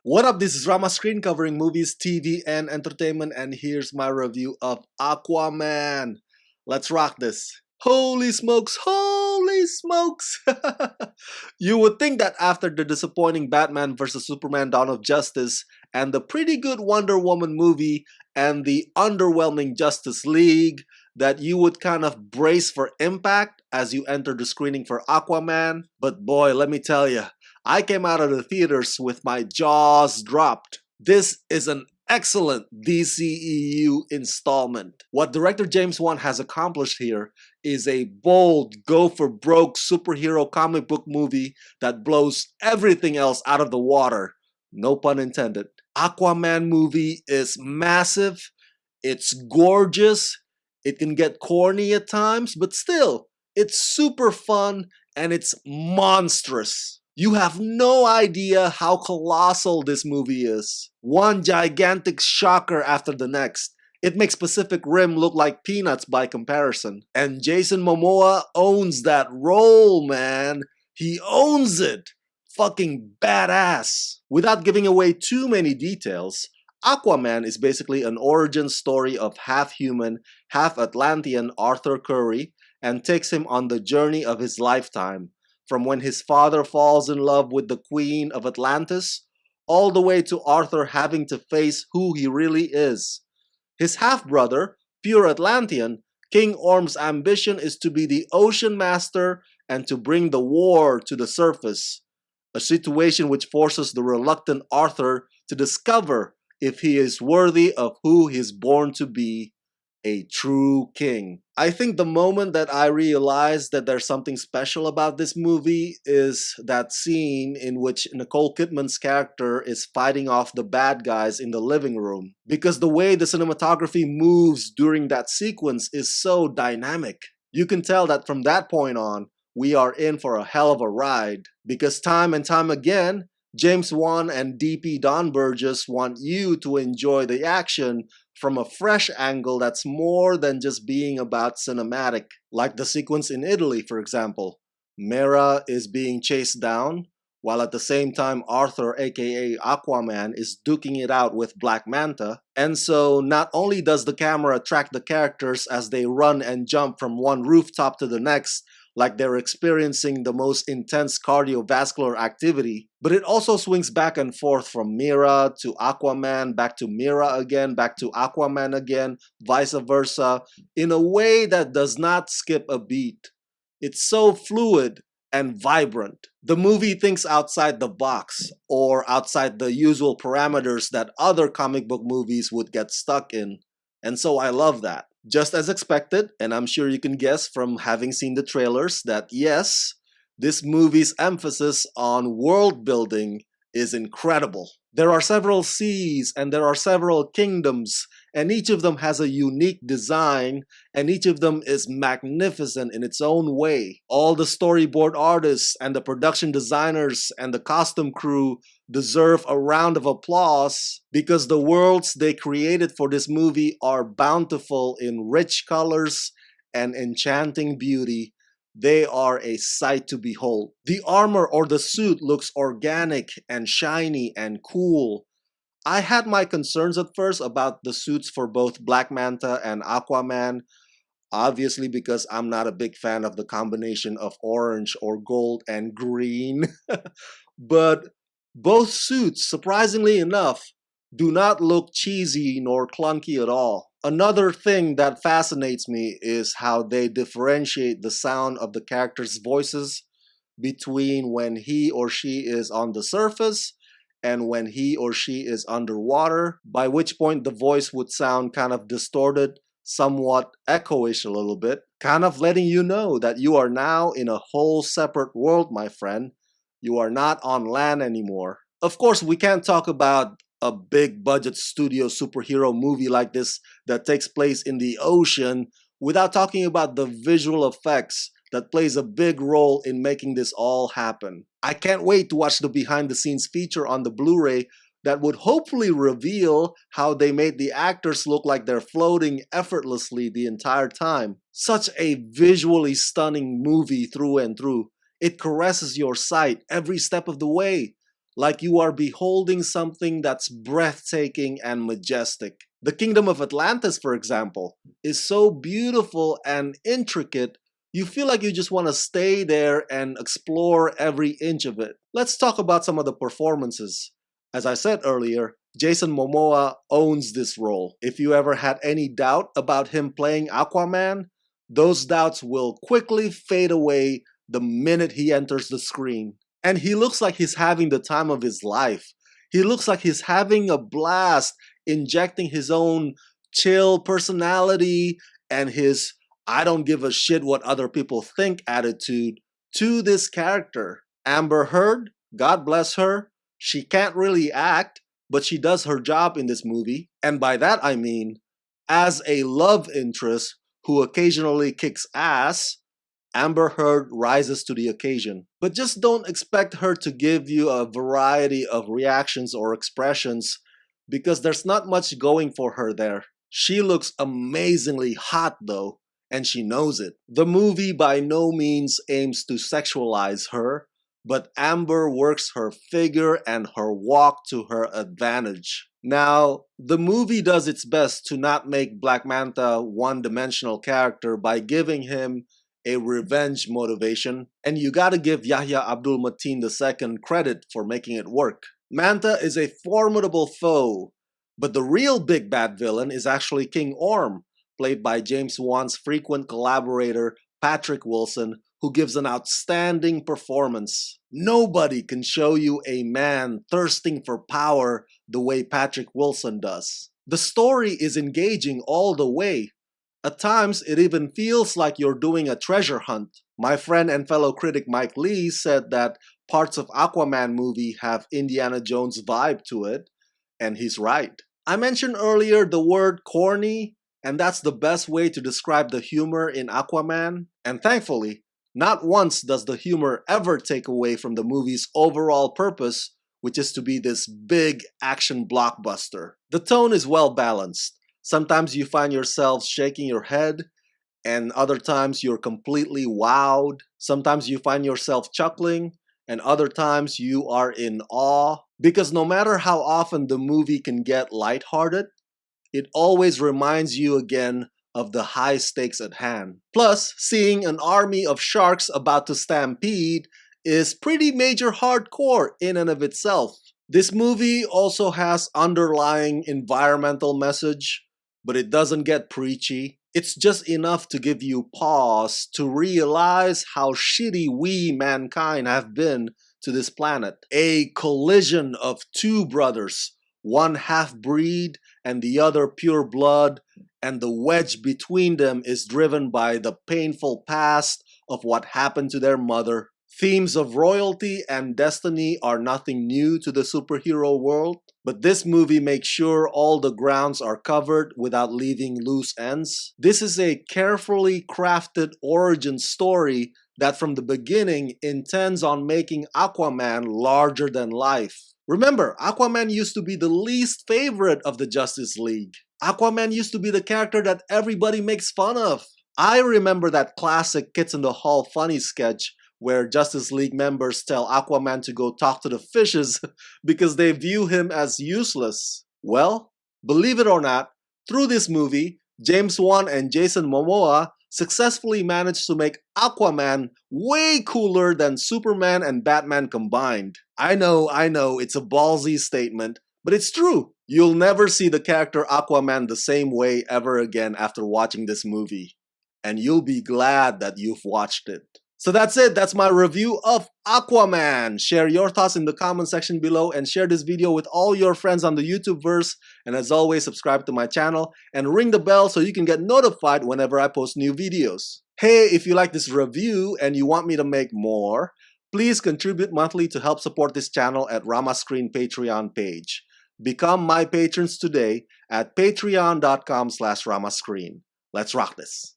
What up, this is Rama Screen covering movies, TV, and entertainment, and here's my review of Aquaman. Let's rock this. Holy smokes, holy smokes! You would think that after the disappointing Batman vs. Superman Dawn of Justice, and the pretty good Wonder Woman movie, and the underwhelming Justice League, that you would kind of brace for impact as you enter the screening for Aquaman. But boy, let me tell you, I came out of the theaters with my jaws dropped. This is an excellent DCEU installment. What director James Wan has accomplished here is a bold, go-for-broke superhero comic book movie that blows everything else out of the water. No pun intended. Aquaman movie is massive, it's gorgeous, it can get corny at times, but still, it's super fun and it's monstrous. You have no idea how colossal this movie is. One gigantic shocker after the next. It makes Pacific Rim look like peanuts by comparison. And Jason Momoa owns that role, man. He owns it. Fucking badass. Without giving away too many details, Aquaman is basically an origin story of half-human, half-Atlantean Arthur Curry and takes him on the journey of his lifetime, from when his father falls in love with the Queen of Atlantis, all the way to Arthur having to face who he really is. His half-brother, pure Atlantean, King Orm's ambition is to be the ocean master and to bring the war to the surface, a situation which forces the reluctant Arthur to discover if he is worthy of who he is born to be, a true king. I think the moment that I realized that there's something special about this movie is that scene in which Nicole Kidman's character is fighting off the bad guys in the living room. Because the way the cinematography moves during that sequence is so dynamic. You can tell that from that point on, we are in for a hell of a ride. Because time and time again, James Wan and DP Don Burgess want you to enjoy the action from a fresh angle that's more than just being about cinematic. Like the sequence in Italy, for example. Mera is being chased down, while at the same time Arthur, aka Aquaman, is duking it out with Black Manta. And so not only does the camera track the characters as they run and jump from one rooftop to the next, like they're experiencing the most intense cardiovascular activity, but it also swings back and forth from Mera to Aquaman, back to Mera again, back to Aquaman again, vice versa, in a way that does not skip a beat. It's so fluid and vibrant. The movie thinks outside the box, or outside the usual parameters that other comic book movies would get stuck in, and so I love that. Just as expected, and I'm sure you can guess from having seen the trailers that yes, this movie's emphasis on world building is incredible. There are several seas and there are several kingdoms, and each of them has a unique design, and each of them is magnificent in its own way. All the storyboard artists and the production designers and the costume crew deserve a round of applause because the worlds they created for this movie are bountiful in rich colors and enchanting beauty. They are a sight to behold. The armor or the suit looks organic and shiny and cool. I had my concerns at first about the suits for both Black Manta and Aquaman, obviously because I'm not a big fan of the combination of orange or gold and green. But both suits, surprisingly enough, do not look cheesy nor clunky at all. Another thing that fascinates me is how they differentiate the sound of the characters' voices between when he or she is on the surface and when he or she is underwater, by which point the voice would sound kind of distorted, somewhat echoish a little bit, kind of letting you know that you are now in a whole separate world, my friend. You are not on land anymore. Of course, we can't talk about a big budget studio superhero movie like this that takes place in the ocean without talking about the visual effects that plays a big role in making this all happen. I can't wait to watch the behind the scenes feature on the Blu-ray that would hopefully reveal how they made the actors look like they're floating effortlessly the entire time. Such a visually stunning movie through and through. It caresses your sight every step of the way. like you are beholding something that's breathtaking and majestic. The Kingdom of Atlantis, for example, is so beautiful and intricate, you feel like you just want to stay there and explore every inch of it. Let's talk about some of the performances. As I said earlier, Jason Momoa owns this role. If you ever had any doubt about him playing Aquaman, those doubts will quickly fade away the minute he enters the screen. And he looks like he's having the time of his life. He looks like he's having a blast, injecting his own chill personality and his I don't give a shit what other people think attitude to this character. Amber Heard, God bless her, she can't really act, but she does her job in this movie. And by that I mean, as a love interest who occasionally kicks ass, Amber Heard rises to the occasion. But just don't expect her to give you a variety of reactions or expressions because there's not much going for her there. She looks amazingly hot though, and she knows it. The movie by no means aims to sexualize her, but Amber works her figure and her walk to her advantage. Now, the movie does its best to not make Black Manta one-dimensional character by giving him a revenge motivation, and you gotta give Yahya Abdul-Mateen II credit for making it work. Manta is a formidable foe, but the real big bad villain is actually King Orm, played by James Wan's frequent collaborator Patrick Wilson, who gives an outstanding performance. Nobody can show you a man thirsting for power the way Patrick Wilson does. The story is engaging all the way. At times, it even feels like you're doing a treasure hunt. My friend and fellow critic Mike Lee said that parts of Aquaman movie have Indiana Jones vibe to it, and he's right. I mentioned earlier the word corny, and that's the best way to describe the humor in Aquaman. And thankfully, not once does the humor ever take away from the movie's overall purpose, which is to be this big action blockbuster. The tone is well balanced. Sometimes you find yourself shaking your head, and other times you're completely wowed. Sometimes you find yourself chuckling, and other times you are in awe. Because no matter how often the movie can get lighthearted, it always reminds you again of the high stakes at hand. Plus, seeing an army of sharks about to stampede is pretty major hardcore in and of itself. This movie also has underlying environmental message, but it doesn't get preachy. It's just enough to give you pause to realize how shitty we, mankind, have been to this planet. A collision of two brothers, one half-breed and the other pure blood, and the wedge between them is driven by the painful past of what happened to their mother. Themes of royalty and destiny are nothing new to the superhero world, but this movie makes sure all the grounds are covered without leaving loose ends. This is a carefully crafted origin story that from the beginning intends on making Aquaman larger than life. Remember, Aquaman used to be the least favorite of the Justice League. Aquaman used to be the character that everybody makes fun of. I remember that classic Kids in the Hall funny sketch where Justice League members tell Aquaman to go talk to the fishes because they view him as useless. Well, believe it or not, through this movie, James Wan and Jason Momoa successfully managed to make Aquaman way cooler than Superman and Batman combined. I know, it's a ballsy statement, but it's true. You'll never see the character Aquaman the same way ever again after watching this movie. And you'll be glad that you've watched it. So that's it. That's my review of Aquaman. Share your thoughts in the comment section below and share this video with all your friends on the YouTubeverse. And as always, subscribe to my channel and ring the bell so you can get notified whenever I post new videos. Hey, if you like this review and you want me to make more, please contribute monthly to help support this channel at Rama Screen Patreon page. Become my patrons today at patreon.com/ramascreen. Let's rock this.